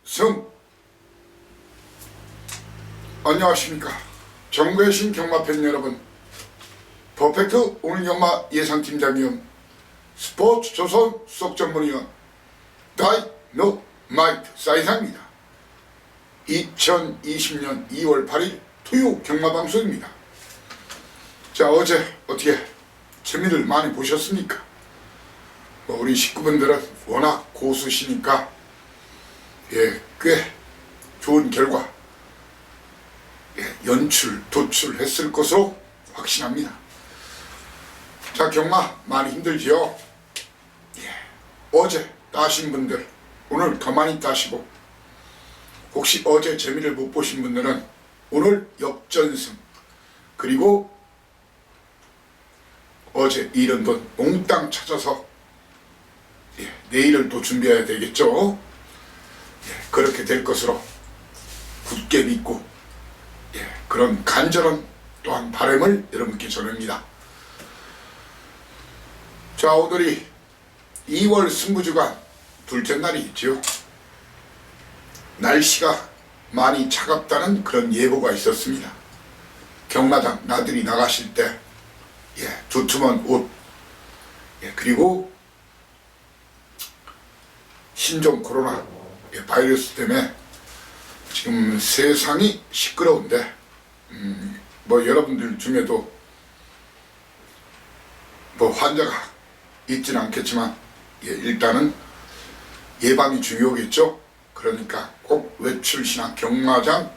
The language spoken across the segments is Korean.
성 안녕하십니까. 전국에 계신 경마팬 여러분, 퍼펙트 오늘 경마 예상팀장위원, 스포츠조선 수석전문위원 다이노마이트 사이사입니다. 2020년 2월 8일 토요 경마방송입니다. 자, 어제 어떻게 재미를 많이 보셨습니까? 우리 식구분들은 워낙 고수시니까 꽤 좋은 결과 도출했을 것으로 확신합니다. 자, 경마 많이 힘들지요? 어제 따신 분들 오늘 더 많이 따시고, 혹시 어제 재미를 못 보신 분들은 오늘 역전승, 그리고 어제 잃은 돈 몽땅 찾아서 내일을 또 준비해야 되겠죠. 그렇게 될 것으로 굳게 믿고 그런 간절한 또한 바람을 여러분께 전합니다. 자, 오늘이 2월 승부주간 둘째 날이 있죠. 날씨가 많이 차갑다는 그런 예보가 있었습니다. 경마장 나들이 나가실 때 두툼한 옷, 그리고 신종 코로나 바이러스 때문에 지금 세상이 시끄러운데, 여러분들 중에도 환자가 있지는 않겠지만 일단은 예방이 중요하겠죠. 그러니까 꼭 외출시나 경마장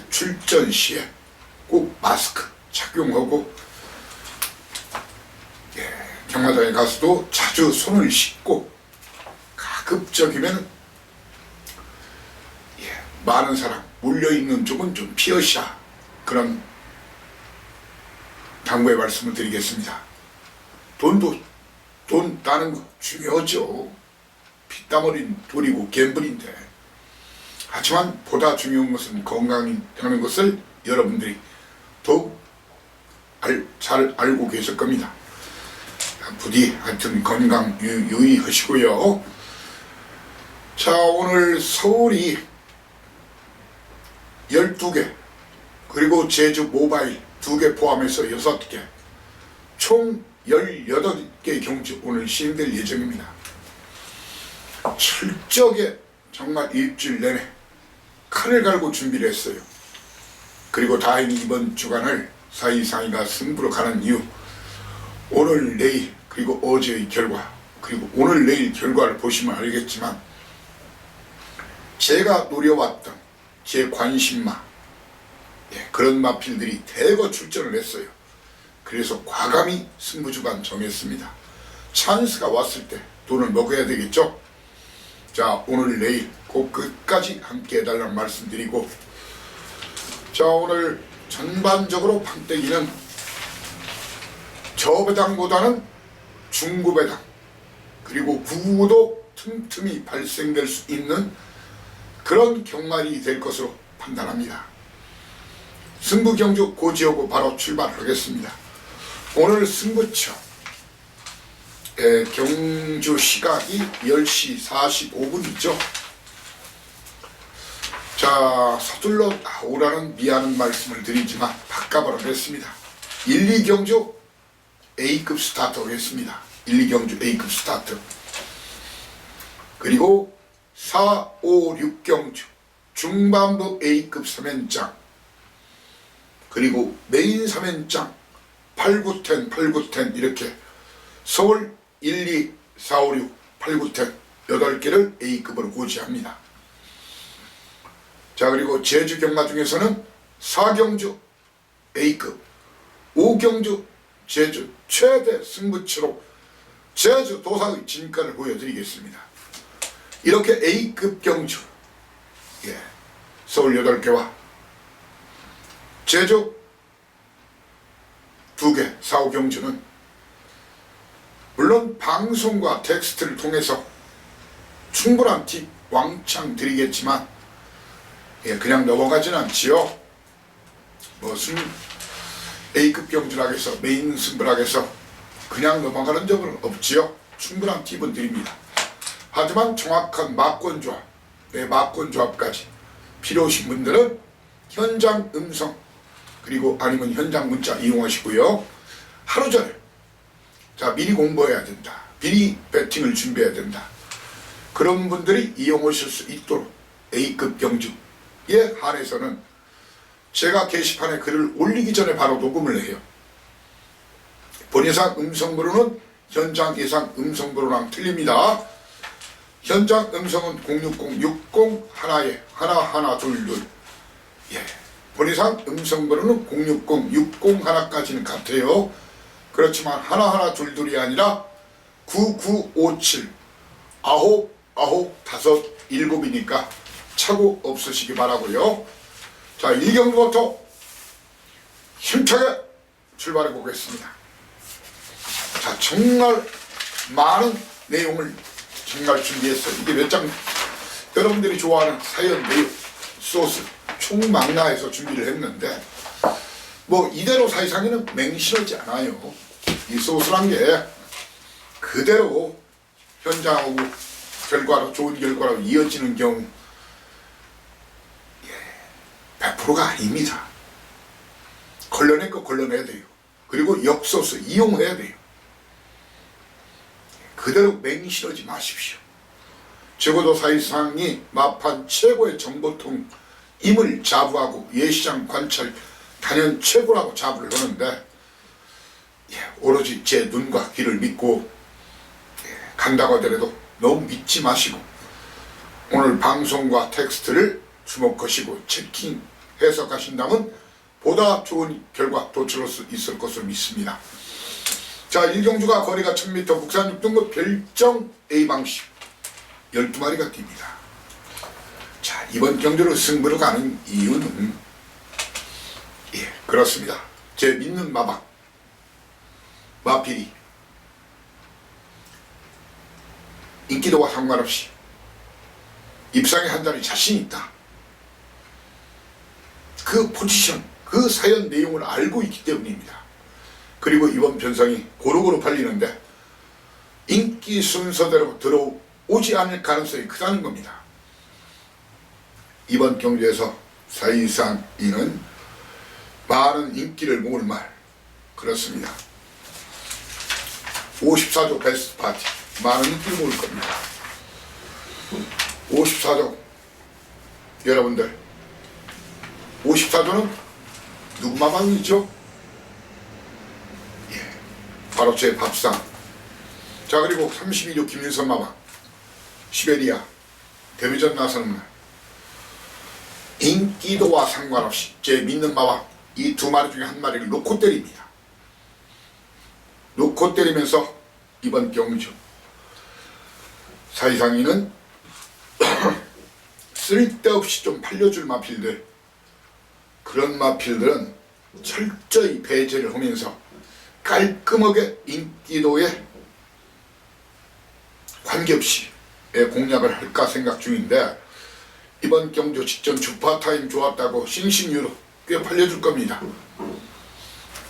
출전 시에 꼭 마스크 착용하고, 경마장에 가서도 자주 손을 씻고, 가급적이면 많은 사람 몰려있는 쪽은 좀 피하시라, 그런 당부의 말씀을 드리겠습니다. 돈 따는 거 중요하죠. 피땀 흘린 돈이고 갬블인데, 하지만 보다 중요한 것은 건강이라는 것을 여러분들이 더욱 잘 알고 계실 겁니다. 부디 하여튼 건강 유의하시고요. 자, 오늘 서울이 12개, 그리고 제주 모바일 2개 포함해서 6개, 총 18개 경주 오늘 시행될 예정입니다. 철저하게 정말 일주일 내내 칼을 갈고 준비를 했어요. 그리고 다행히 이번 주간을 사이상이가 승부로 가는 이유, 오늘 내일 그리고 어제의 결과, 그리고 오늘 내일 결과를 보시면 알겠지만, 제가 노려왔던 제 관심마, 그런 마필들이 대거 출전을 했어요. 그래서 과감히 승부주간 정했습니다. 찬스가 왔을 때 돈을 먹어야 되겠죠. 자, 오늘 내일 꼭 끝까지 함께 해달라는 말씀드리고, 자, 오늘 전반적으로 판때기는 저배당보다는 중고배당, 그리고 구도 틈틈이 발생될 수 있는 그런 경말이 될 것으로 판단합니다. 승부 경주 고지하고 바로 출발하겠습니다. 오늘 승부처 경주 시각이 10시 45분이죠. 자, 서둘러 오라는 미안한 말씀을 드리지만 바꿔버리겠습니다. 1, 2경주 A급 스타트 하겠습니다. 1, 2경주 A급 스타트, 그리고 4, 5, 6경주 중반부 A급 3연장, 그리고 메인 3연장 8, 9, 10, 8, 9, 10 이렇게 서울 1, 2, 4, 5, 6, 8, 9, 10 8개를 A급으로 고지합니다. 자, 그리고 제주 경마 중에서는 4경주 A급, 5경주 제주 최대 승부처로 제주 도사의 진가를 보여드리겠습니다. 이렇게 A급 경주, 서울 8개와 제주 2개, 4, 5경주는 물론 방송과 텍스트를 통해서 충분한 팁 왕창 드리겠지만 그냥 넘어가지는 않지요. A급 경주라 해서 메인 승부라 해서 그냥 넘어가는 적은 없지요. 충분한 팁은 드립니다. 하지만 정확한 막권 조합, 막권 조합까지 필요하신 분들은 현장 음성 그리고 아니면 현장 문자 이용하시고요. 하루 전에 자 미리 공부해야 된다. 미리 배팅을 준비해야 된다. 그런 분들이 이용하실 수 있도록 A급 경주에 한해서는 제가 게시판에 글을 올리기 전에 바로 녹음을 해요. 본예상 음성번호는 현장 예상 음성번호랑 틀립니다. 현장 음성은 060-60 하나에 하나하나둘둘. 예. 본예상 음성번호는 060-60 하나까지는 같아요. 그렇지만 하나하나둘둘이 아니라 9957 95557이니까 착오 없으시기 바라고요. 자, 1경주부터 힘차게 출발해 보겠습니다. 자, 정말 많은 내용을 정말 준비했어요. 이게 몇 장 여러분들이 좋아하는 사연 내용 소스 총망라해서 준비를 했는데 뭐 이대로 사실상에는 맹신하지 않아요. 이 소스란 게 그대로 현장하고 결과로 좋은 결과로 이어지는 경우 100%가 아닙니다. 걸러낼 거 걸러내야 돼요. 그리고 역소스 이용해야 돼요. 그대로 맹신하지 마십시오. 적어도 사실상이 마판 최고의 정보통임을 자부하고 예시장 관찰 단연 최고라고 자부를 하는데 오로지 제 눈과 귀를 믿고 간다고 하더라도 너무 믿지 마시고 오늘 방송과 텍스트를 주목하시고 체킹 해석하신다면 보다 좋은 결과 도출할 수 있을 것으로 믿습니다. 자, 1경주가 거리가 1000m 국산 6등급 별정 A방식 12마리가 뜁니다. 자, 이번 경주로 승부를 가는 이유는 그렇습니다. 제 믿는 마박 마필이 인기도와 상관없이 입상에 한 자리 자신 있다. 그 포지션, 그 사연 내용을 알고 있기 때문입니다. 그리고 이번 편성이 고루고루 팔리는데 인기 순서대로 들어오지 않을 가능성이 크다는 겁니다. 이번 경주에서 사실상 이는 많은 인기를 모을 말 그렇습니다. 54조 베스트 파티 많은 인기를 모을 겁니다. 54조 여러분들 54조는 누구 마방이죠? 바로 제 밥상. 자, 그리고 32조 김윤선 마방 시베리아 데뷔전 나서는 날 인기도와 상관없이 제 믿는 마방 이 두 마리 중에 한 마리를 놓고 때립니다. 놓고 때리면서 이번 경주 사이상이는 쓸데없이 좀 팔려줄 마필들 그런 마필들은 철저히 배제를 하면서 깔끔하게 인기도에 관계없이 공략을 할까 생각 중인데 이번 경주 직전 주파타임 좋았다고 싱싱유로 꽤 팔려줄 겁니다.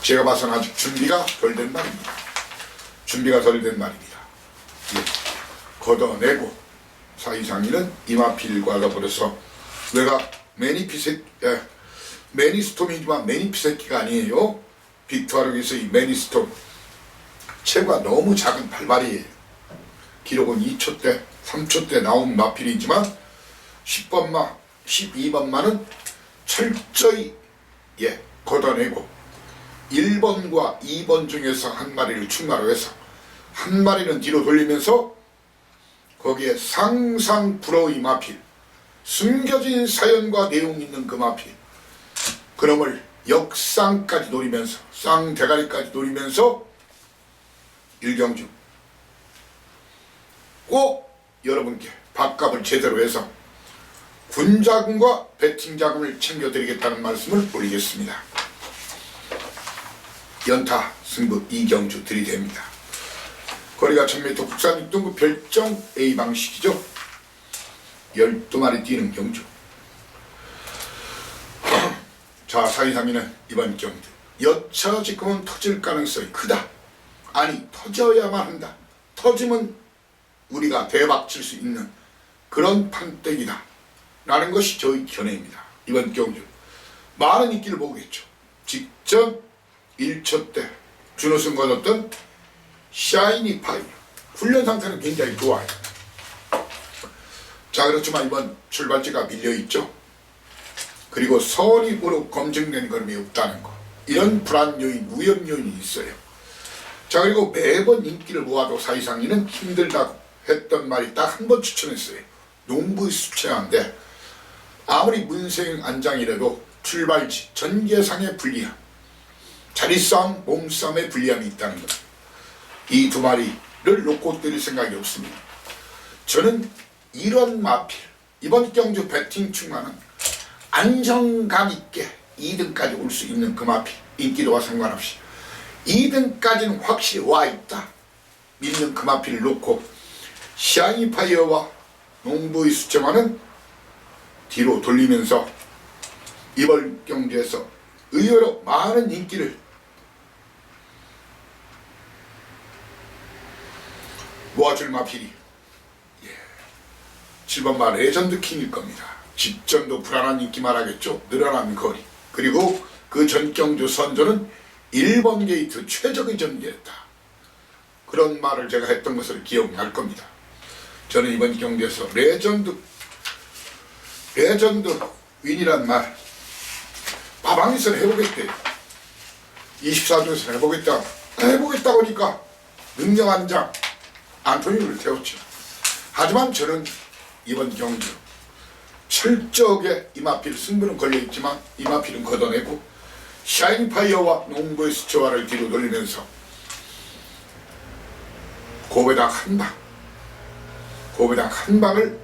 제가 봐서는 아직 준비가 덜 된 말입니다. 준비가 덜 된 말입니다. 걷어내고 사이상이는 이마필과 더불어서 외곽 매니스톰이지만 매니피새끼가 아니에요. 빅투아르에서의 매니스톰 체구가 너무 작은 발발이에요. 기록은 2초대 3초대 나온 마필이지만 10번마 12번마는 철저히 걷어내고 1번과 2번 중에서 한 마리를 추가로 해서 한 마리는 뒤로 돌리면서 거기에 상상 불허의 마필 숨겨진 사연과 내용 있는 그 마필 그놈을 역상까지 노리면서 쌍대가리까지 노리면서 1경주 꼭 여러분께 밥값을 제대로 해서 군자금과 배팅자금을 챙겨드리겠다는 말씀을 올리겠습니다. 연타 승부 2경주 들이댑니다. 거리가 1000m 국산 6등급 별정 A 방식이죠. 12마리 뛰는 경주. 자, 사이상이는 이번 경주 여차 지금은 터질 가능성이 크다. 아니 터져야만 한다. 터지면 우리가 대박 칠 수 있는 그런 판때기다. 라는 것이 저희 견해입니다. 이번 경주 많은 인기를 보겠죠. 직전 1초 때 준우승 거뒀던 샤이니 파이어 훈련 상태는 굉장히 좋아요. 자, 그렇지만 이번 출발지가 밀려있죠. 그리고 선입으로 검증된 걸음이 없다는 거, 이런 불안 요인, 위험 요인이 있어요. 자, 그리고 매번 인기를 모아도 사이상 이는 힘들다고 했던 말이 딱 한 번 추천했어요. 농부의 수채화인데 아무리 문생 안장이라도 출발지 전개상의 불리함, 자리싸움, 몸싸움의 불리함이 있다는 것, 이 두 마리를 놓고 때릴 생각이 없습니다. 저는 이런 마필, 이번 경주 배팅 충만은 안정감 있게 2등까지 올 수 있는 그 마필, 인기도와 상관없이 2등까지는 확실히 와 있다 믿는 그 마필을 놓고 샤이니 파이어와 농부의 수채화는 뒤로 돌리면서 이번 경주에서 의외로 많은 인기를 모아줄 마필이 7번마 레전드 킹일 겁니다. 직전도 불안한 인기만 하겠죠. 늘어난 거리. 그리고 그 전경주 선조는 1번 게이트 최적의 전개였다. 그런 말을 제가 했던 것을 기억날 겁니다. 저는 이번 경기에서 레전드 윈이란 말 마방에서는 해보겠대요. 24중에서는 해보겠다고 하니까 능력한 장 안토니를 태웠죠. 하지만 저는 이번 경주 철저하게 이마필 승부는 걸려있지만 이마필은 걷어내고 샤이니 파이어와 농부의 수채화를 뒤로 돌리면서 고배당 한 방을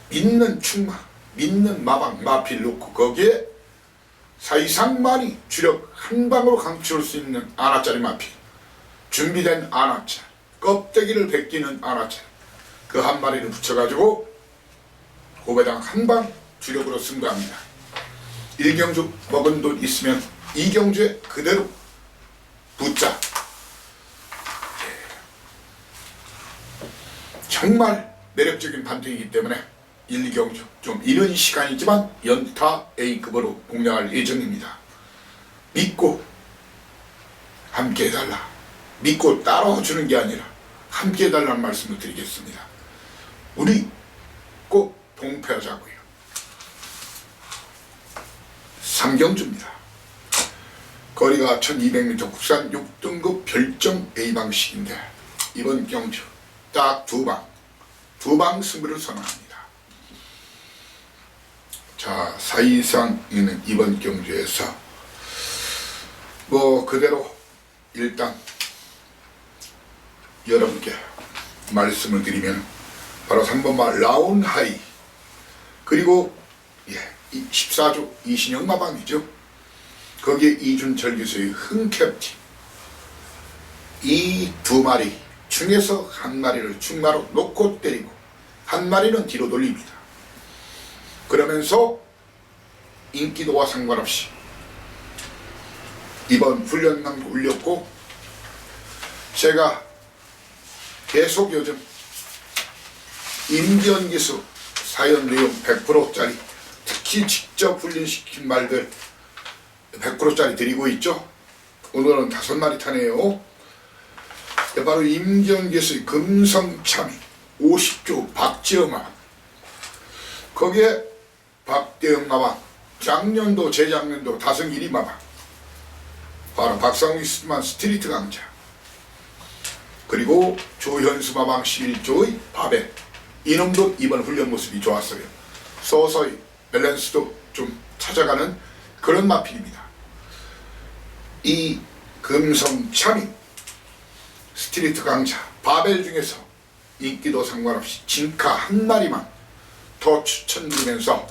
믿는 충마, 믿는 마방, 마필 놓고 거기에 사이상 많이 주력 한 방으로 강추할 수 있는 아나짜리 마필, 준비된 아나짜, 껍데기를 벗기는 아나짜, 그 한 마리를 붙여가지고 고배당 한 방 주력으로 승부합니다. 1경주 먹은 돈 있으면 2경주에 그대로 붙자. 정말 매력적인 판정이기 때문에 1경주 좀 이른 시간이지만 연타 A급으로 공략할 예정입니다. 믿고 함께 해달라. 믿고 따라주는 게 아니라 함께 해달라는 말씀을 드리겠습니다. 우리 꼭 동패하자고요. 3경주입니다. 거리가 1200m 국산 6등급 별정 A 방식인데 이번 경주 딱 두 방 승부를 선언합니다. 자, 사이상 있는 이번 경주에서 그대로 일단 여러분께 말씀을 드리면 바로 3번마 라운하이, 그리고 14조 이신영 마방이죠. 거기에 이준철 교수의 흥캡틴, 이 두 마리 중에서 한 마리를 충마로 놓고 때리고 한 마리는 뒤로 돌립니다. 그러면서 인기도와 상관없이 이번 훈련망도 올렸고, 제가 계속 요즘 임기현 기수 사연 내용 100%짜리, 특히 직접 훈련시킨 말들 100%짜리 드리고 있죠. 오늘은 5마리 타네요. 바로 임기현 기수의 금성참이 50조 박지영마방, 거기에 박대영마방, 작년도 재작년도 다승일이 마방, 바로 박상욱이 스만 스트리트 강자, 그리고 조현수 마방 11조의 바벨, 이놈도 이번 훈련 모습이 좋았어요. 서서히 밸런스도 좀 찾아가는 그런 마필입니다. 이 금성참이 스트리트 강자 바벨 중에서 인기도 상관없이 진카 한 마리만 더 추천드리면서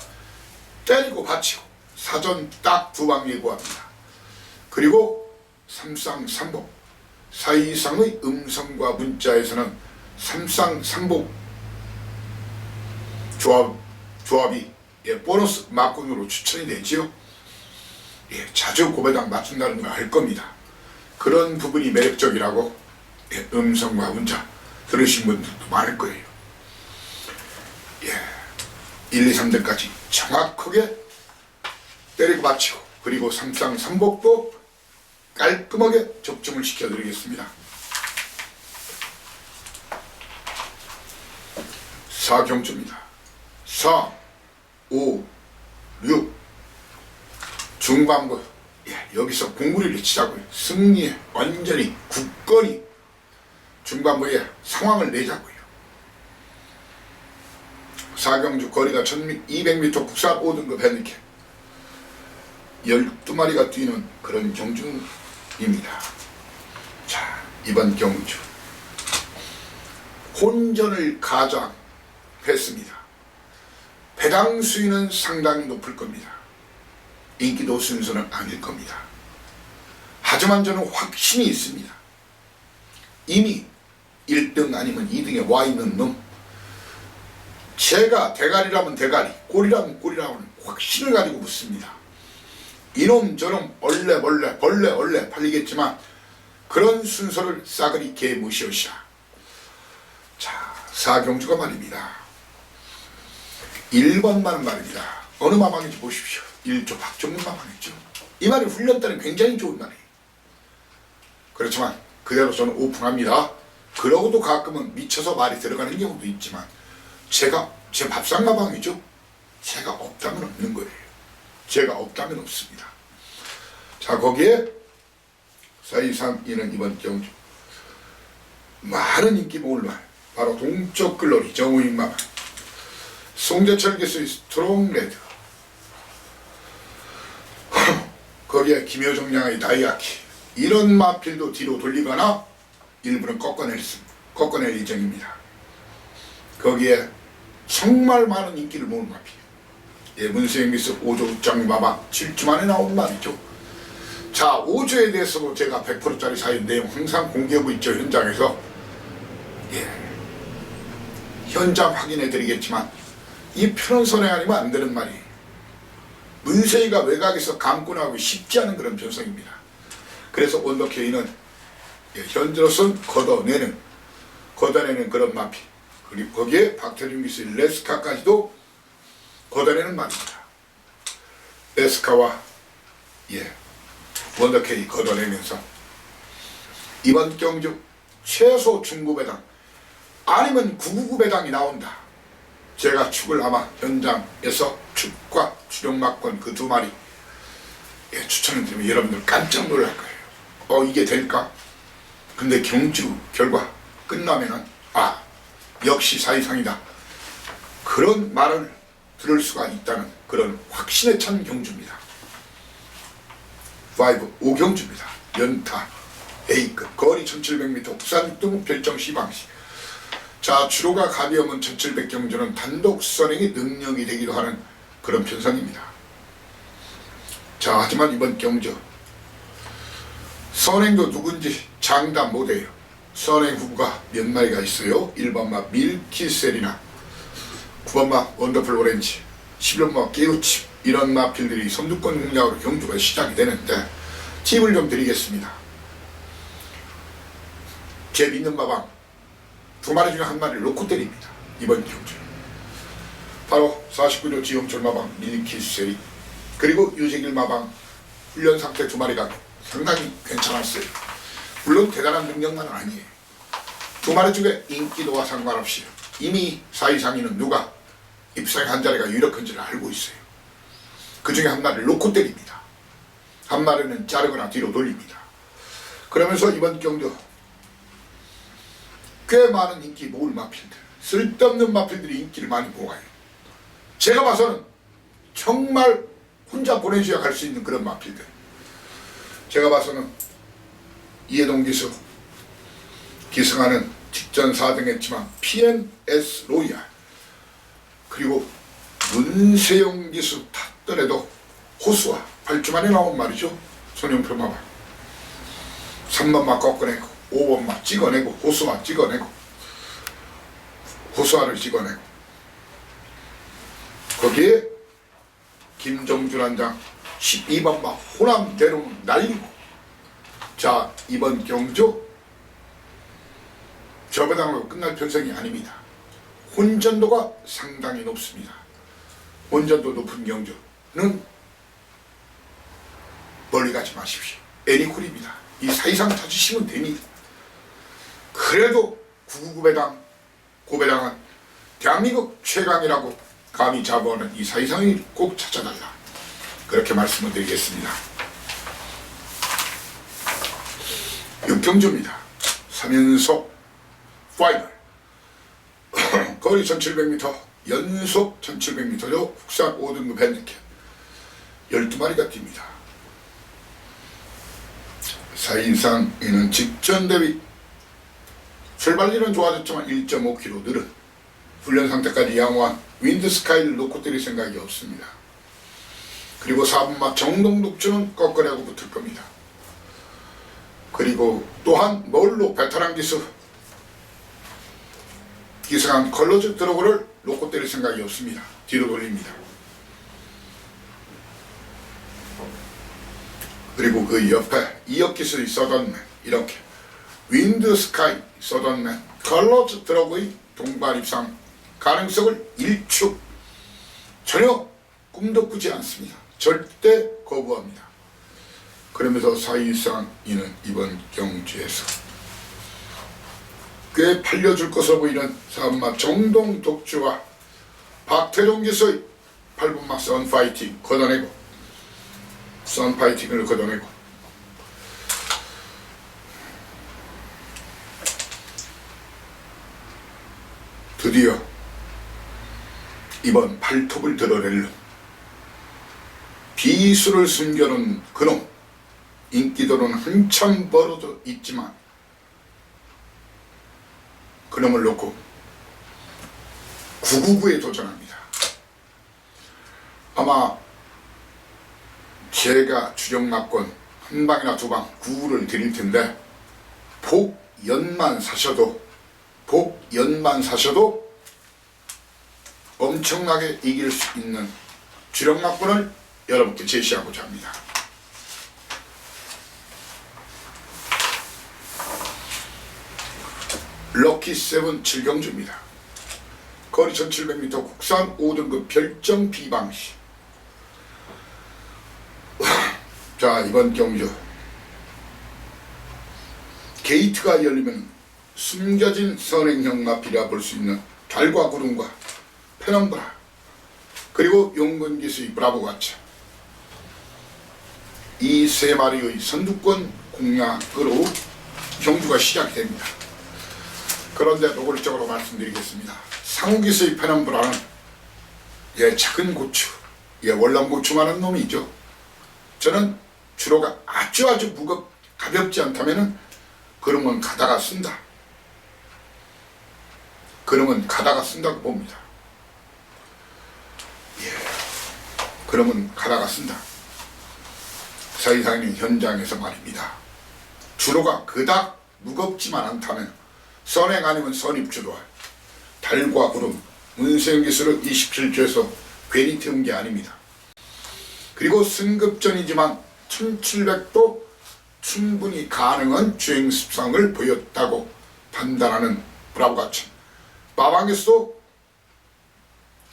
때리고 받치고 사전 딱 2방 예고합니다. 그리고 삼쌍삼복, 사이상의 음성과 문자에서는 삼쌍삼복 조합이 보너스 막군으로 추천이 되지요. 자주 고배당 맞춘다는 걸 알 겁니다. 그런 부분이 매력적이라고 음성과 문자 들으신 분들도 많을 거예요. 1, 2, 3등까지 정확하게 때리고 받치고, 그리고 삼상삼복도 깔끔하게 적중을 시켜드리겠습니다. 4경주입니다. 4, 5, 6 중반부. 여기서 공구리를 치자고요. 승리에 완전히 굳건히 중반부에 상황을 내자고요. 4경주 거리가 1200m 국산 5등급 핸디캡 12마리가 뛰는 그런 경주입니다. 자, 이번 경주 혼전을 가장했습니다. 배당 수위는 상당히 높을 겁니다. 인기도 순서는 아닐 겁니다. 하지만 저는 확신이 있습니다. 이미 1등 아니면 2등에 와 있는 놈, 제가 대가리라면 대가리, 꼴이라면 꼴이라면 확신을 가지고 묻습니다. 이놈 저놈 벌레 팔리겠지만 그런 순서를 싸그리 개무시하시라. 자, 4경주가 말입니다. 1번만은 말입니다. 어느 마방인지 보십시오. 1조 박종문 마방이죠. 이 말이 훈련 때는 굉장히 좋은 말이에요. 그렇지만 그대로 저는 오픈합니다. 그러고도 가끔은 미쳐서 말이 들어가는 경우도 있지만 제가 제 밥상 마방이죠. 제가 없다면 없는 거예요. 제가 없다면 없습니다. 자, 거기에 423이는 이번 경주 많은 인기 모을 말, 바로 동쪽 글로리 정우익 마방, 송재철 기수의 스트롱 레드, 거기에 김효정 양의 다이아키, 이런 마필도 뒤로 돌리거나 일부는 꺾어낼 예정입니다. 거기에 정말 많은 인기를 모은 마필, 예, 문세영 기수 5조 우짱 마방 7주 만에 나온 말이죠. 자, 5조에 대해서도 제가 100%짜리 사유 내용 항상 공개하고 있죠. 현장에서. 예, 현장 확인해 드리겠지만 이 편한 선행 아니면 안 되는 말이에요. 문세희가 외곽에서 감고 나오기 쉽지 않은 그런 변성입니다. 그래서 원더케이는 현재로서는 걷어내는 그런 마필, 그리고 거기에 박태준 기수 레스카까지도 걷어내는 말입니다. 레스카와 원더케이 걷어내면서 이번 경주 최소 중구 배당 아니면 999 배당이 나온다. 제가 축을 아마 현장에서 축과 주력막권 그 두 마리 추천해드리면 여러분들 깜짝 놀랄 거예요. 이게 될까? 근데 경주 결과 끝나면은 역시 사이상이다, 그런 말을 들을 수가 있다는 그런 확신에 찬 경주입니다. 5경주입니다. 연타 A급 거리 1700m 국산 6등 별정 시방시. 자, 주로가 가비염은 1700경주는 단독 선행이 능력이 되기도 하는 그런 편성입니다. 자, 하지만 이번 경주 선행도 누군지 장담 못해요. 선행 후보가 몇 마리가 있어요. 1번마 밀키셀이나 9번마 원더풀 오렌지, 11번마 깨우침, 이런 마필들이 선두권 공략으로 경주가 시작이 되는데 팁을 좀 드리겠습니다. 제 믿는 마방 두 마리 중에 한 마리를 놓고 때립니다. 이번 경주 바로 49조 지영철 마방 밀키셀이, 그리고 유재길 마방 훈련 상태 두 마리가 상당히 괜찮았어요. 물론 대단한 능력만은 아니에요. 두 마리 중에 인기도와 상관없이 이미 4위상위는 누가 입상의 한 자리가 유력한지를 알고 있어요. 그 중에 한 마리를 놓고 때립니다. 한 마리는 자르거나 뒤로 돌립니다. 그러면서 이번 경주 꽤 많은 인기 모을 마필들, 쓸데없는 마필들이 인기를 많이 모아요. 제가 봐서는 정말 혼자 보내줘야 갈 수 있는 그런 마필들. 제가 봐서는 이해동 기수 기승하는 직전 4등 했지만 PNS 로얄, 그리고 문세영 기수 탔더라도 호수와 8주 만에 나온 말이죠. 손영표 마방 3번마 꺾어내고 5번마 찍어내고 호수와 찍어내고 호수화를 찍어내고, 거기에 김정준 한장 12번마 호남대로 날리고. 자, 이번 경주 저배당으로 끝날 편성이 아닙니다. 혼전도가 상당히 높습니다. 온전도 높은 경주는 멀리 가지 마십시오. 애니콜입니다. 이 사이상 찾으시면 됩니다. 그래도 999배당 고배당은 대한민국 최강이라고 감히 자부하는 이 사이상을 꼭 찾아달라, 그렇게 말씀을 드리겠습니다. 육경주입니다. 3연속 파이널 거리 1700m, 연속 1700m로 국산 5등급 핸디캡 12마리가 뜁니다. 사인상에는 직전 대비 출발리는 좋아졌지만 1.5km 늘은 훈련 상태까지 양호한 윈드스카이를 놓고 때릴 생각이 없습니다. 그리고 4분마 정동독주는 꺾어내고 붙을 겁니다. 그리고 또한 멀로 베테랑 기승한 컬러즈 드로그를 놓고 때릴 생각이 없습니다. 뒤로 돌립니다. 그리고 그 옆에 이어키스의 서던맨, 이렇게 윈드스카이, 서던맨, 컬러즈 드로그의 동반 입상 가능성을 일축, 전혀 꿈도 꾸지 않습니다. 절대 거부합니다. 그러면서 사실상 이는 이번 경주에서 꽤 팔려줄 것으로 보이는 4분마 정동 독주와 박태종 기수의 8분마 선파이팅을 걷어내고 드디어 이번 발톱을 드러내는 비수를 숨겨놓은 그놈, 인기도는 한참 벌어져 있지만 그놈을 놓고 999에 도전합니다. 아마 제가 주력납권 한 방이나 두 방 9구를 드릴 텐데 복연만 사셔도 엄청나게 이길 수 있는 주력납권을 여러분께 제시하고자 합니다. 럭키7 칠경주입니다. 거리 1700m 국산 5등급 별정 비방시. 자, 이번 경주 게이트가 열리면 숨겨진 선행형 마필이라 볼 수 있는 달과 구름과 페넘브라, 그리고 용근기수의 브라보가차, 이 세 마리의 선두권 공략으로 경주가 시작이 됩니다. 그런데 노골적으로 말씀드리겠습니다. 상우기수의 페넘브라는 작은 고추, 월남고추만한 놈이죠. 저는 주로가 아주 가볍지 않다면은 그러면 가다가 쓴다. 그러면 가다가 쓴다고 봅니다. 그러면 가다가 쓴다. 사이사님 현장에서 말입니다. 주로가 그닥 무겁지만 않다면 선행 아니면 선입주도할 달과 구름, 문세영기수를 27주에서 괜히 태운 게 아닙니다. 그리고 승급전이지만 1700도 충분히 가능한 주행습성을 보였다고 판단하는 브라보가차, 마방에서도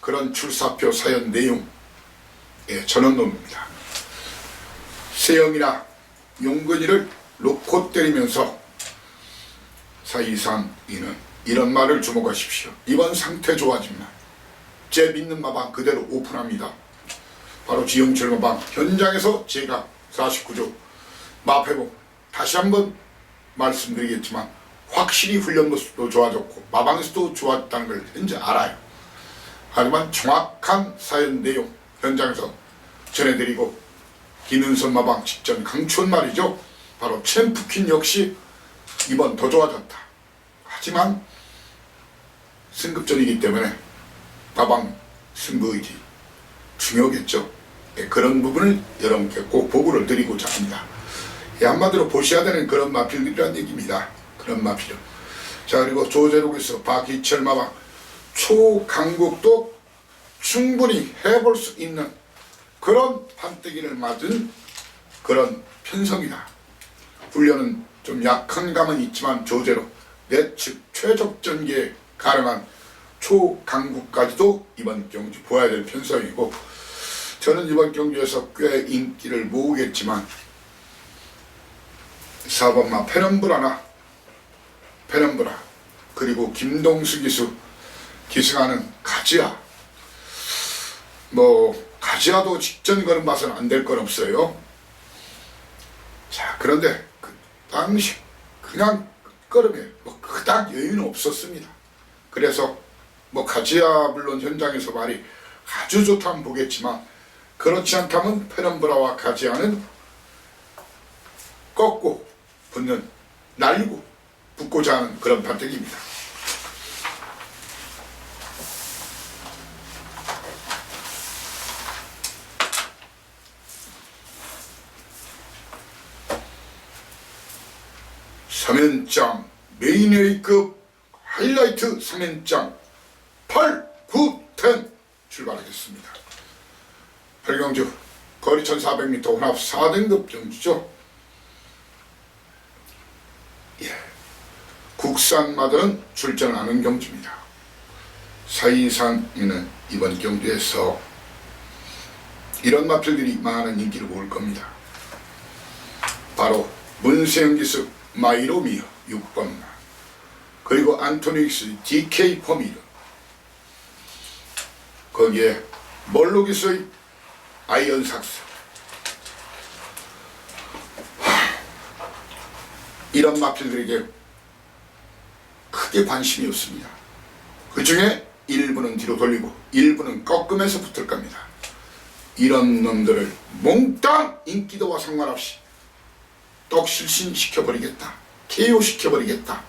그런 출사표 사연 내용 전원놈입니다. 세영이나 용근이를 놓고 때리면서 사이상 이는 이런 말을 주목하십시오. 이번 상태 좋아지면 제 믿는 마방 그대로 오픈합니다. 바로 지영철 마방 현장에서 제가 49조 마패봉 다시 한번 말씀드리겠지만 확실히 훈련 모습도 좋아졌고 마방에서도 좋았다는 걸 현재 알아요. 하지만 정확한 사연 내용 현장에서 전해드리고, 김윤선 마방 직전 강추한 말이죠. 바로 챔프퀸 역시 이번 더 좋아졌다. 하지만 승급전이기 때문에 마방 승부의지 중요하겠죠. 그런 부분을 여러분께 꼭 보고를 드리고자 합니다. 한마디로 보셔야 되는 그런 마필들이란 얘기입니다. 그런 마필. 자, 그리고 조제록에서 박희철 마방 초강국도 충분히 해볼 수 있는 그런 판때기를 맞은 그런 편성이다. 훈련은 좀 약한 감은 있지만 조제로 내측 최적전개에 가능한 초강구까지도 이번 경주 보아야 될 편성이고, 저는 이번 경주에서 꽤 인기를 모으겠지만 4번마 페넘브라 그리고 김동수 기수 기승하는 가지아, 가지아도 직전 거는 맛은 안 될 건 없어요. 자, 그런데 그 당시 그냥 걸음에 그닥 여유는 없었습니다. 그래서 가지아 물론 현장에서 말이 아주 좋다면 보겠지만, 그렇지 않다면 페넘브라와 가지아는 꺾고 붙는, 날리고 붙고자 하는 그런 판택입니다. 삼연장 메인 A급 하이라이트 3연장 8, 9, 10 출발하겠습니다. 8경주 거리 1400m 혼합 4등급 경주죠. 국산마들은 출전하는 경주입니다. 사이상에는 이번 경주에서 이런 마필들이 많은 인기를 모을 겁니다. 바로 문세영 기수 마이로미어 6번, 그리고 안토닉스 DK 포미르, 거기에 멀로 기수의 아이언삭스, 이런 마필들에게 크게 관심이 없습니다. 그 중에 일부는 뒤로 돌리고 일부는 꺾으면서 붙을 겁니다. 이런 놈들을 몽땅 인기도와 상관없이 떡실신시켜버리겠다, KO 시켜버리겠다,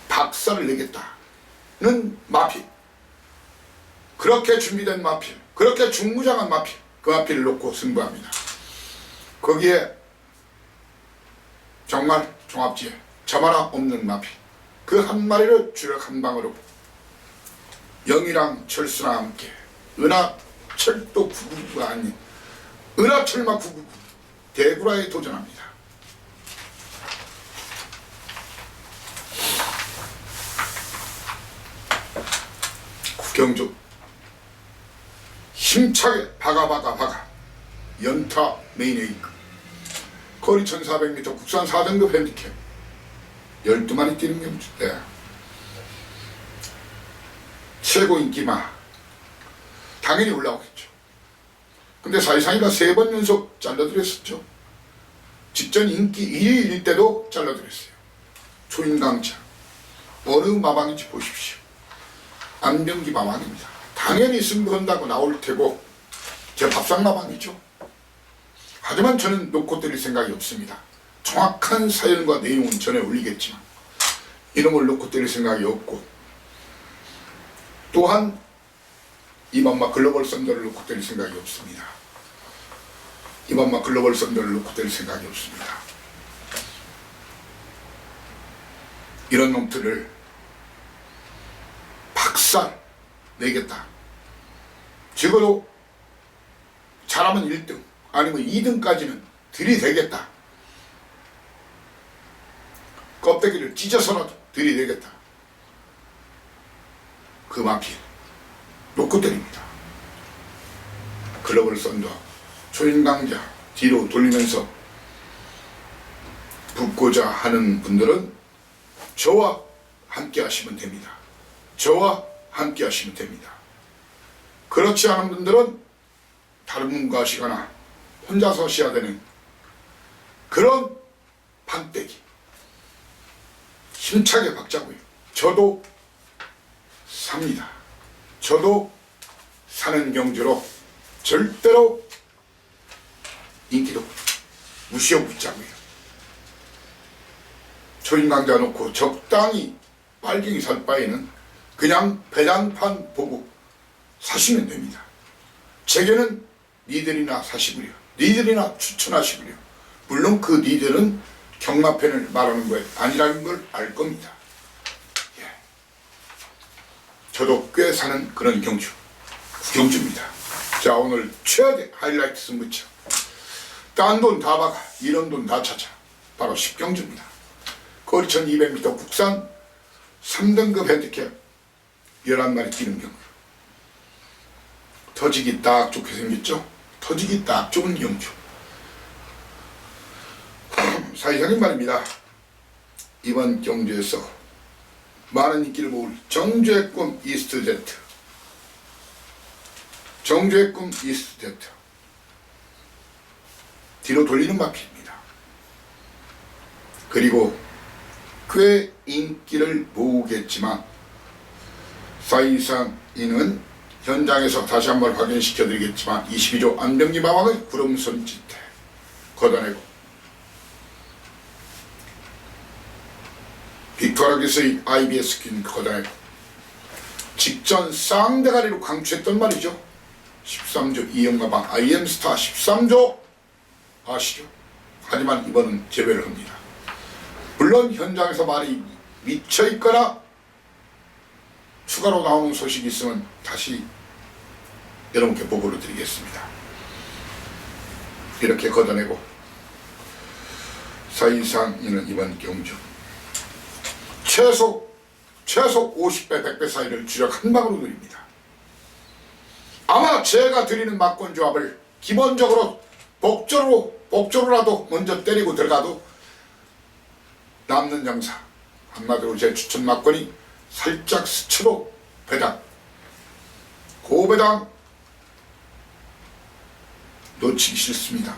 박살을 내겠다는 마필, 그렇게 준비된 마필, 그렇게 중무장한 마필, 그 마필을 놓고 승부합니다. 거기에 정말 종합지에 점 하나 없는 마필, 그 한 마리를 주력 한 방으로 영이랑 철수랑 함께 은하철도 999가 아닌 은하철마 999 대구라에 도전합니다. 구경주 힘차게 박아 연타 메인 A급 거리 1400m 국산 4등급 핸디캡 12마리 뛰는 경주. 최고 인기마 당연히 올라오겠죠. 근데 사이상이가 3번 연속 잘라드렸었죠. 직전 인기 1위일 때도 잘라드렸어요. 초인강자 어느 마방인지 보십시오. 안병기 마방입니다. 당연히 승부한다고 나올 테고 제 밥상 마방이죠. 하지만 저는 놓고 때릴 생각이 없습니다. 정확한 사연과 내용은 전에 올리겠지만 이놈을 놓고 때릴 생각이 없고, 또한 이번마 글로벌 썬더를 놓고 때릴 생각이 없습니다. 이번마 글로벌 썬더를 놓고 때릴 생각이 없습니다. 이런 놈들을 박살 내겠다. 적어도 잘하면 1등 아니면 2등까지는 들이대겠다. 껍데기를 찢어서라도 들이대겠다. 그 마필 놓고 때립니다. 글로벌 썬더 초인강자 뒤로 돌리면서 붙고자 하는 분들은 저와 함께 하시면 됩니다. 저와 함께 하시면 됩니다. 그렇지 않은 분들은 다른 분과 하시거나 혼자서 하셔야 되는 그런 판때기 힘차게 박자고요. 저도 삽니다. 저도 사는 경주로 절대로 인기도 무시하고 있자고요. 초인강자 놓고 적당히 빨갱이 살 바에는 그냥 배당판 보고 사시면 됩니다. 제게는 니들이나 사시구려, 니들이나 추천하시구려. 물론 그 니들은 경마편을 말하는 거 아니라는 걸 알 겁니다. 저도 꽤 사는 그런 경주, 구경주입니다. 자, 오늘 최악의 하이라이트 승부처. 딴 돈 다 박아, 이런 돈 다 찾아. 바로 10경주입니다. 거리 1200m 국산 3등급 핸디캡 11마리 뛰는 경주. 터지기 딱 좋게 생겼죠. 터지기 딱 좋은 경주. 사이사님 말입니다. 이번 경주에서 많은 인기를 모을 정주의 꿈 이스트 제트, 정주의 꿈 이스트 제트 뒤로 돌리는 바퀴입니다. 그리고 꽤 인기를 모으겠지만 사이상 이는 현장에서 다시 한번 확인시켜 드리겠지만 22조 안병기 마왕의 구름손짓대 걷어내고 빅토라기스의 IBS 퀸 걷어내고 직전 쌍대가리로 강추했던 말이죠. 13조 이영가방 IM스타 13조 아시죠? 하지만 이번은 제외를 합니다. 물론 현장에서 말이 미쳐있거나 추가로 나오는 소식이 있으면 다시 여러분께 보고를 드리겠습니다. 이렇게 걷어내고 사이상 이는 이번 경주 최소 50배 100배 사이를 주력 한 방으로 누립니다. 아마 제가 드리는 막권 조합을 기본적으로 복조로라도 먼저 때리고 들어가도 남는 장사, 한마디로 제 추천 막권이 살짝 스쳐도 배당, 고배당 놓치기 싫습니다.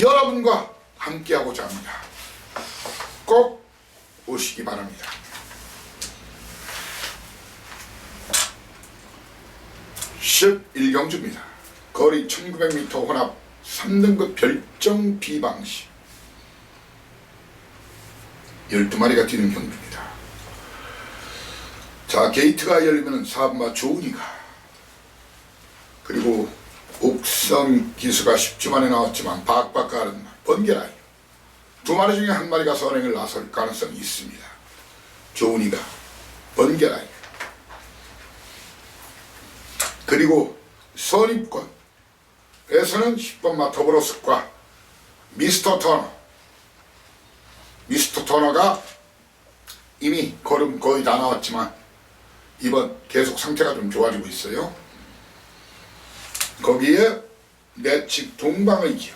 여러분과 함께하고자 합니다. 꼭 오시기 바랍니다. (11경주입니다) 거리 1900m 혼합 3등급 별정 비방시 12마리가 뛰는 경주입니다. 자, 게이트가 열리면 사분마 조은이가, 그리고 옥성 기수가 10주 만에 나왔지만 박박가는 번개라이 두 마리 중에 한 마리가 선행을 나설 가능성이 있습니다. 조은이가, 번개라이, 그리고 선입권에서는 10번마 더블로스과 미스터 터너가 이미 걸음 거의 다 나왔지만 이번 계속 상태가 좀 좋아지고 있어요. 거기에 내측 동방의 기업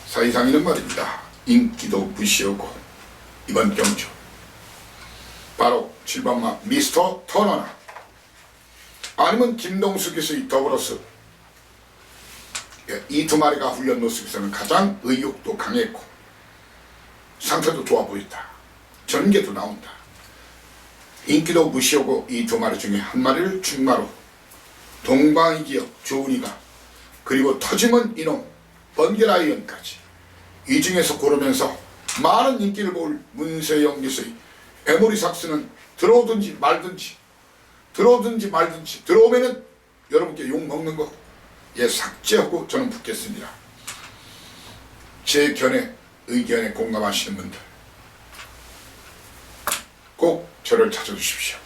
사이상이는 말입니다. 인기도 무시하고 이번 경주 바로 7번마 미스터 터너나 아니면 김동수 기수의 더블로스, 이 두 마리가 훈련 모습에서는 가장 의욕도 강했고 상태도 좋아 보인다. 전개도 나온다. 인기도 무시하고 이 두 마리 중에 한 마리를 충마로 동방의 기업 조은이가, 그리고 터지면 이놈 번개라이언까지 이 중에서 고르면서 많은 인기를 모을 문세영 기수의 에모리삭스는 들어오든지 말든지 들어오면은 여러분께 욕 먹는 거 삭제하고 저는 붙겠습니다. 제 의견에 공감하시는 분들 꼭 저를 찾아주십시오.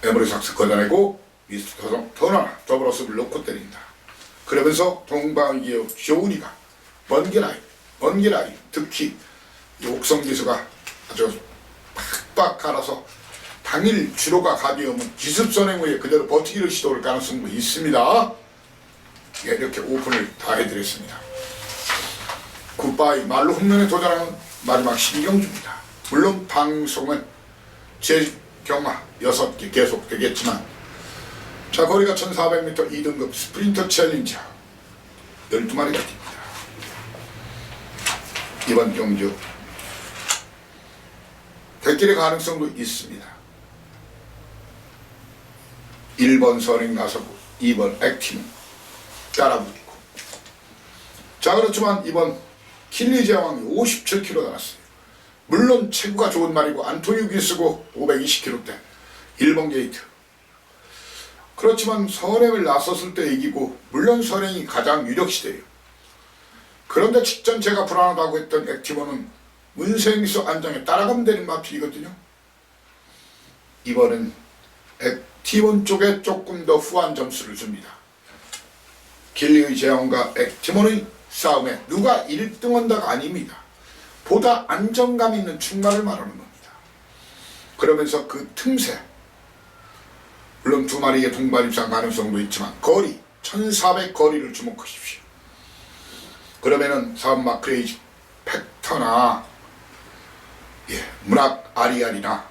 에모리삭스 걷어내고 미스터 터너나 더블로스를 놓고 때린다. 그러면서 동방기업 조은이가 번개라이 특히 옥성기수가 아주 팍팍 갈아서 당일 주로가 가벼우면 기습선행 후에 그대로 버티기를 시도할 가능성도 있습니다. 이렇게 오픈을 다 해드렸습니다. 굿바이 말로 홈런에 도전하는 마지막 12경주입니다. 물론 방송은 제 경마 6개 계속 되겠지만, 자, 거리가 1400m 2등급 스프린터 챌린저 12마리가 뜁니다. 이번 경주 대길의 가능성도 있습니다. 1번 선행 나서고 2번 액티는 따라붙고, 자, 그렇지만 이번 킬리제왕이 57kg 나왔어요. 물론 체구가 좋은 말이고 안토니우 기수고 520kg대 1번 게이트. 그렇지만 선행을 나섰을 때 이기고, 물론 선행이 가장 유력시대예요. 그런데 직전 제가 불안하다고 했던 액티버는 문세미수 안장에 따라가면 되는 마필이거든요. 이번은 액티몬 쪽에 조금 더 후한 점수를 줍니다. 길리의 제왕과 액티몬의 싸움에 누가 1등한다가 아닙니다. 보다 안정감 있는 충마를 말하는 겁니다. 그러면서 그 틈새, 물론 두 마리의 동반 입상 가능성도 있지만 거리 1400 거리를 주목하십시오. 그러면은 사업마 크레이지 팩터나 문학 아리알이나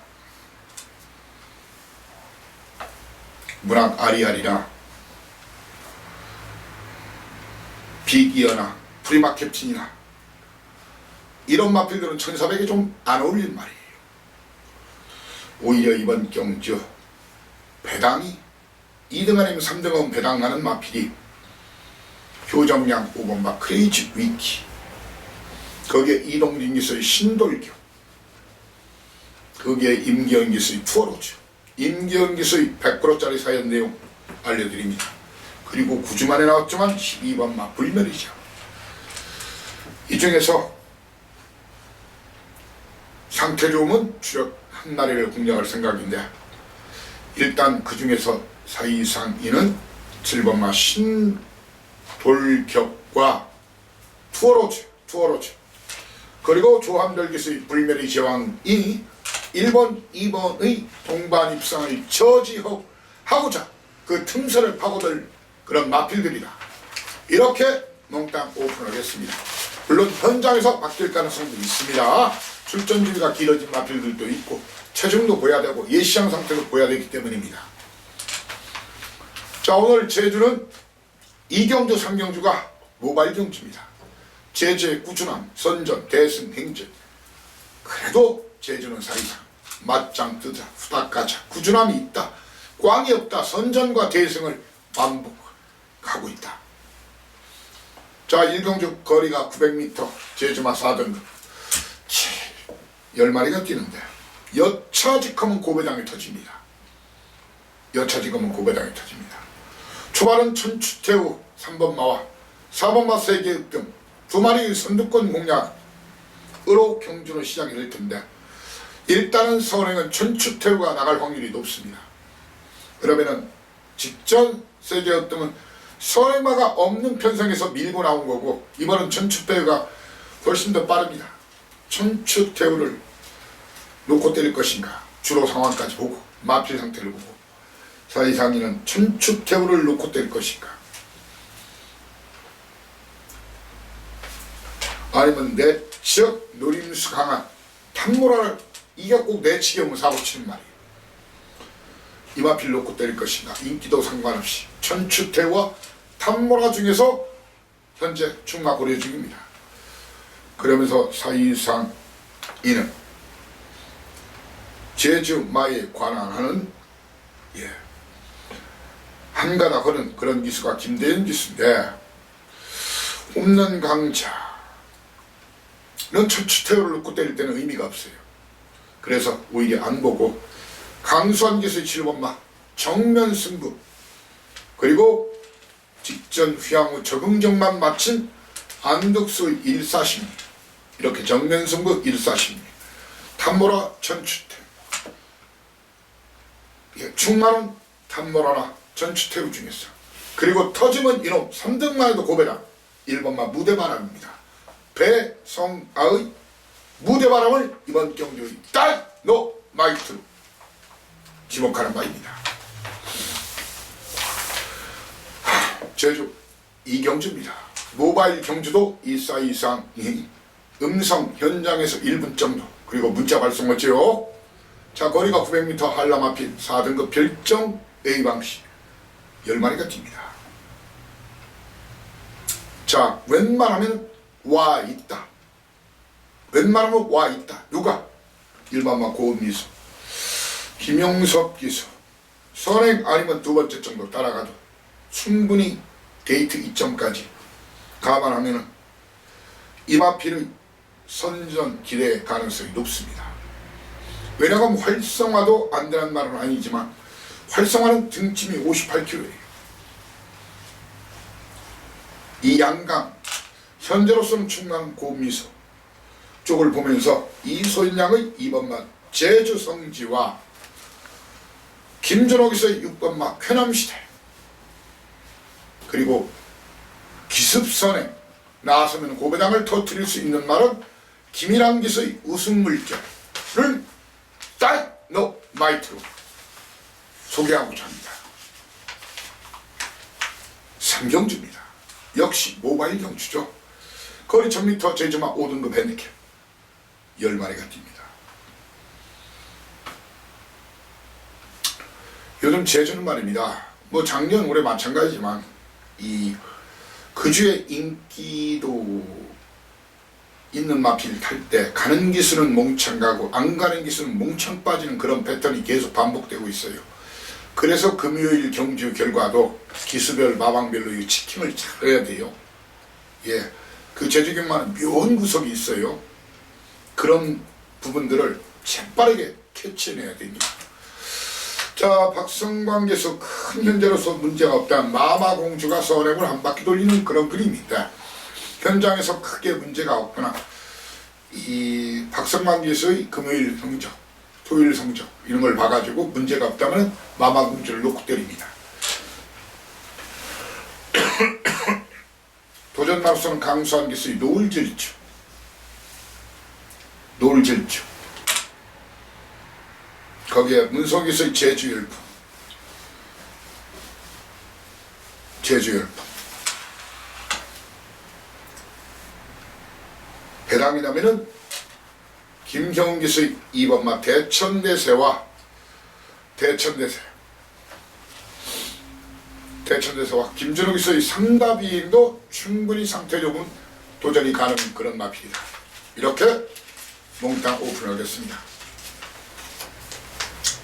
빅이어나 프리마 캡틴이나 이런 마필들은 1400에 좀 안 어울리는 말이에요. 오히려 이번 경주 배당이 2등 아니면 3등은 배당하는 마필이 효정량 5번마 크레이지 위키, 거기에 이동진 기수의 신돌교, 거기에 임기현 기수의 투어로즈, 임기현 기수의 100%짜리 사연 내용 알려드립니다. 그리고 9주 만에 나왔지만 12번마 불멸이죠. 이 중에서 상태 좋으면 추력 한 마리를 공략할 생각인데, 일단 그 중에서 사이상이는 7번마 신돌격과 투어로즈, 그리고 조한별 기수의 불멸의 제왕이 1번, 2번의 동반 입상을 저지하고자 그 틈새를 파고들 그런 마필들이다. 이렇게 몽땅 오픈하겠습니다. 물론 현장에서 바뀔 가능성도 있습니다. 출전 준비가 길어진 마필들도 있고 체중도 보여야 되고 예시장 상태도 보여야 되기 때문입니다. 자, 오늘 제주는 2경주 3경주가 모바일 경주입니다. 제주의 꾸준함, 선전, 대승, 행진. 그래도 제주는 사이상 맞짱 뜨자, 후닥가자, 꾸준함이 있다, 꽝이 없다, 선전과 대승을 반복하고 있다. 자, 1경주 거리가 900m, 제주마 4등급 10마리가 뛰는데 여차지컴은 고배당이 터집니다. 초반은 천추태우 3번마와 4번마 세계읍등 두 마리의 선두권 공략으로 경주는 시작이 될 텐데, 일단은 서울행은 천추태우가 나갈 확률이 높습니다. 그러면은 직전 세계읍등은 서울행마가 없는 편성에서 밀고 나온 거고, 이번은 천추태우가 훨씬 더 빠릅니다. 천추태우를 놓고 때릴 것인가, 주로 상황까지 보고 마필 상태를 보고, 사이상이는 천추태우를 놓고 때릴 것인가, 아니면 내적 노림수 강한 탐모라를 이게 꼭 내치기 오면 사고치는 말이에요. 이 마필 놓고 때릴 것인가, 인기도 상관없이 천추태우와 탐모라 중에서 현재 충마 고려 중입니다. 그러면서 사이상이는 제주마에 관한하는 한가닥 하는 그런 기수가 김대현 기수인데, 홈런 강자는 천추태우를 놓고 때릴 때는 의미가 없어요. 그래서 오히려 안 보고 강수한 기수의 7번마 정면 승부, 그리고 직전 휘양 후 적응정만 마친 안덕수의 1사심리, 이렇게 정면 승부 1사심리, 탐모라 천추태우, 충만은 탐모라나 천추태우 중에서, 그리고 터지면 이놈 3등만 해도 고배당 1번마 무대바람입니다. 배성아의 무대바람을 이번 경주의 다이너마이트로 지목하는 바입니다. 제주 2경주입니다. 모바일 경주도 이사이상이 음성 현장에서 1분 정도, 그리고 문자 발송하지요. 자, 거리가 900m 한라마필 4등급 별정 A방식 10마리가 뜁니다. 자, 웬만하면 와 있다. 누가? 1번마 고은미수, 김용섭 기수, 선행 아니면 두 번째 정도 따라가도 충분히 데이트 2점까지 감안하면은 이마필의 선전 기대 가능성이 높습니다. 왜냐하면 활성화도 안 되는 말은 아니지만 활성화는 등짐이 58kg예요. 이 양강, 현재로서는 충남 고미소 쪽을 보면서 이소인양의 2번마 제주성지와 김준호 기수의 6번마 쾌남시대, 그리고 기습선에 나서면 고배당을 터뜨릴 수 있는 말은 김일환 기수의 우승물결을 딱 다이너마이트로 소개하고자 합니다. 삼경주입니다. 역시 모바일 경주죠. 거리 1000m 제주마 5등급 핸디캡 10마리가 뜁니다. 요즘 제주는 말입니다. 뭐 작년 올해 마찬가지지만 이 그주의 인기도 있는 마필 탈 때 가는 기수는 몽창 가고 안 가는 기수는 몽창 빠지는 그런 패턴이 계속 반복되고 있어요. 그래서 금요일 경주 결과도 기수별 마방별로 이 치팅을 잘 해야 돼요. 예, 그 제주경마는 묘한 구석이 있어요. 그런 부분들을 재빠르게 캐치해내야 됩니다. 자, 박성광 교수 큰 현재로서 문제가 없다. 마마공주가 선행을 한 바퀴 돌리는 그런 그림인데 현장에서 크게 문제가 없거나 이 박성광 교수의 금요일 성적, 토요일 성적 이런 걸 봐가지고 문제가 없다면 마마공주를 놓고 때립니다. 도전마로서는 강수한 기수의 노을질주 거기에 문성기수의 제주열풍 해당이라면은 김경훈 기수의 2번마 대천대세와 김준호 기수의 상다비행도 충분히 상태 좋은 도전이 가능한 그런 마필이다. 이렇게 몽땅 오픈하겠습니다.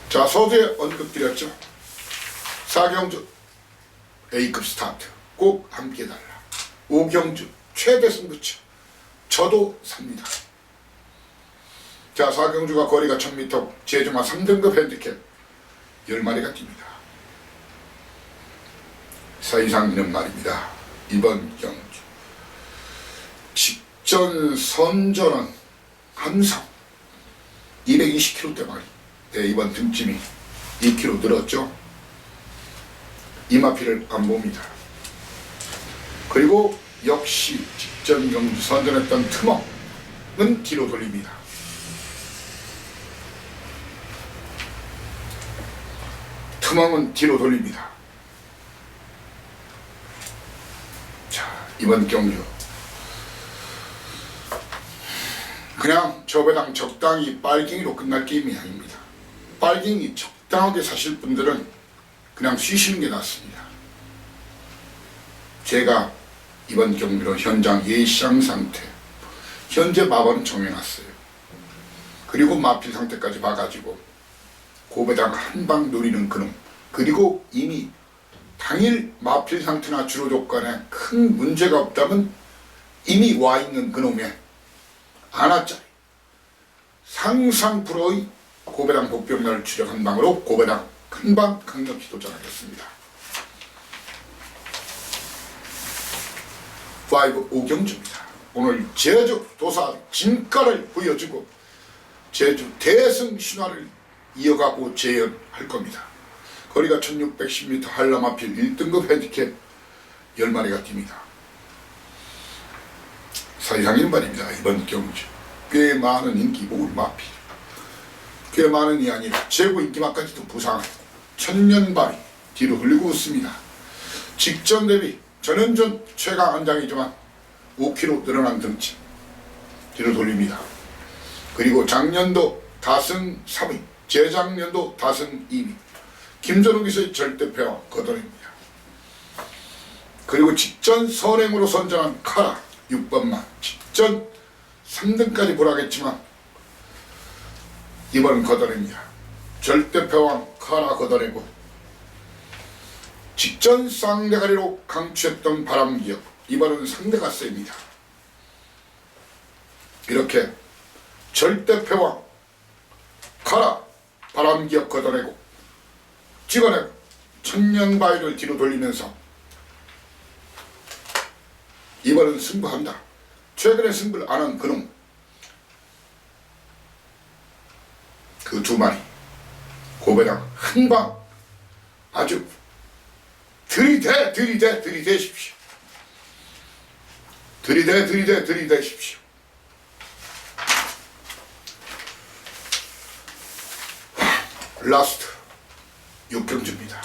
자, 서두에 언급드렸죠. 4경주 A급 스타트 꼭 함께 달라. 5경주 최대 승부처 저도 삽니다. 자, 4경주가 거리가 1000m 제주마 3등급 핸디캡 10마리가 뜁니다. 사이상이는 말입니다. 이번 경주 직전 선전은 항상 220kg대마리. 네, 이번 등짐이 2kg 늘었죠. 이마피를 안 봅니다. 그리고 역시 직전 경주 선전했던 트멍은 뒤로 돌립니다. 자, 이번 경주 그냥 저배당 적당히 빨갱이로 끝날 게임이 아닙니다. 빨갱이 적당하게 사실 분들은 그냥 쉬시는 게 낫습니다. 제가 이번 경기로 현장 예시장 상태, 현재 마번은 정해놨어요. 그리고 마필 상태까지 봐가지고 고배당 한방 노리는 그놈, 그리고 이미 당일 마필 상태나 주로 조건에 큰 문제가 없다면 이미 와 있는 그놈의 하나짜리 상상 프로의 고배당 복병날 주력 한방으로 고배당 큰방 강력히 도전하겠습니다. 5경주입니다. 오늘 제주 도사 진가를 보여주고 제주 대승 신화를 이어가고 재현할 겁니다. 거리가 1610m 한라마필 1등급 핸디캡 10마리가 뜁니다. 사이상인 말입니다. 이번 경주 꽤 많은 인기 모을 마필, 꽤 많은이 아니라 최고 인기마까지도 부상하고 천년발이 뒤로 흘리고 있습니다. 직전 대비 전현전 최강 한장이지만 5kg 늘어난 등짐 뒤로 돌립니다. 그리고 작년도 다승 3위, 재작년도 다승 2위 김전웅 기수의 절대패와 거둬냅니다. 그리고 직전 선행으로 선전한 카라 6번만 직전 3등까지 보라겠지만 이번은 걷어냅니다. 절대패왕 카라 걷어내고 직전 쌍대가리로 강추했던 바람기업 이번은 상대가 셉니다. 이렇게 절대패왕 카라 바람기업 걷어내고 찍어내고 천년바위를 뒤로 돌리면서 이번은 승부한다. 최근에 승부를 안 한 그놈 그 두 마리 고배당 한방 아주 들이대십시오. 들이대십시오. 라스트 육경주입니다.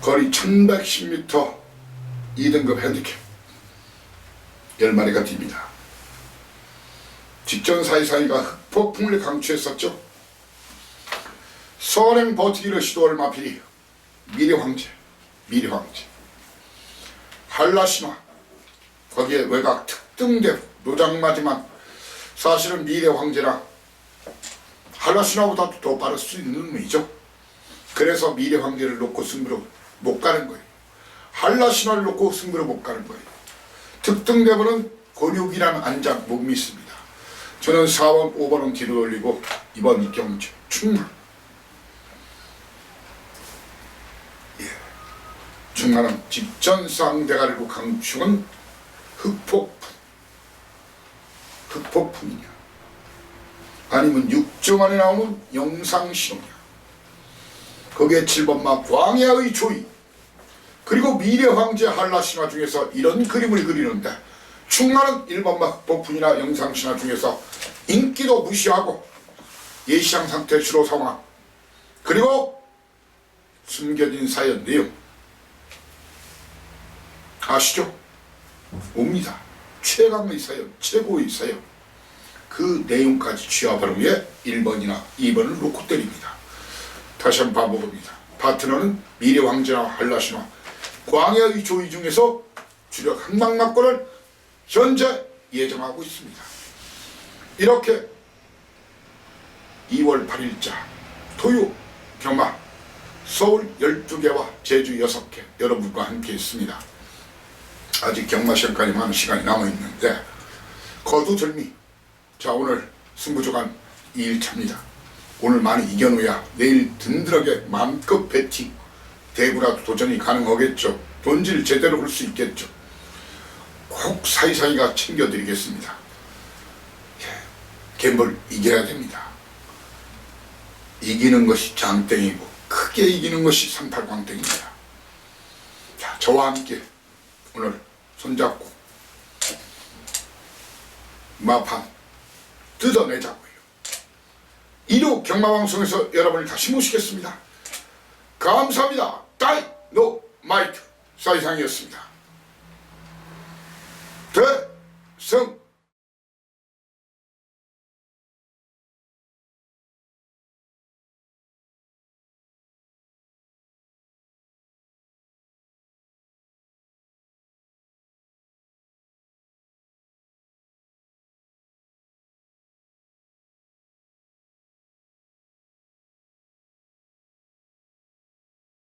거리 1110m 2등급 핸디캡 10마리가 뜁니다. 직전 사이사이가 흑폭풍을 강추했었죠. 선행 버티기를 시도할 마필이 미래황제, 한라신화, 거기에 외곽 특등대 노장마지만 사실은 미래황제라 한라신화보다 더 빠를 수 있는 놈이죠. 그래서 미래황제를 놓고 승부로 못 가는 거예요. 한라신화를 놓고 승부로 못 가는 거예요. 특등대부는 근육이라는 안장 못 믿습니다. 저는 4번, 5번은 뒤로 돌리고 이번 이경주 충남. 충남은 직전 쌍대가리로 강추는 흑폭풍이냐 아니면 6조 만에 나오는 영상신호냐, 거기에 7번마 광야의 조이, 그리고 미래황제 한라신화 중에서 이런 그림을 그리는데 충남은 1번마 흑폭풍이나 영상신화 중에서 인기도 무시하고 예시장 상태 주로 상황, 그리고 숨겨진 사연 내용 아시죠? 옵니다. 최강의 사연, 최고의 사연, 그 내용까지 취합한 후에 1번이나 2번을 놓고 때립니다. 다시 한번 반복합니다. 파트너는 미래황제나 한라신화, 광야의 조이 중에서 주력 한방막권을 현재 예정하고 있습니다. 이렇게 2월 8일자 토요, 경마, 서울 12개와 제주 6개 여러분과 함께 했습니다. 아직 경마 시간까지 많은 시간이 남아있는데 거두절미. 자, 오늘 승부조간 2일차입니다. 오늘 많이 이겨놓아야 내일 든든하게 마음껏 배팅 대구라도 도전이 가능하겠죠. 본질 제대로 할 수 있겠죠. 꼭 사이사이가 챙겨드리겠습니다. 갬블 이겨야 됩니다. 이기는 것이 장땡이고 크게 이기는 것이 38광땡입니다. 자, 저와 함께 오늘 손잡고 마판 뜯어내자고요. 1호 경마방송에서 여러분을 다시 모시겠습니다. 감사합니다. 다이노마이트 사이상이었습니다. 대승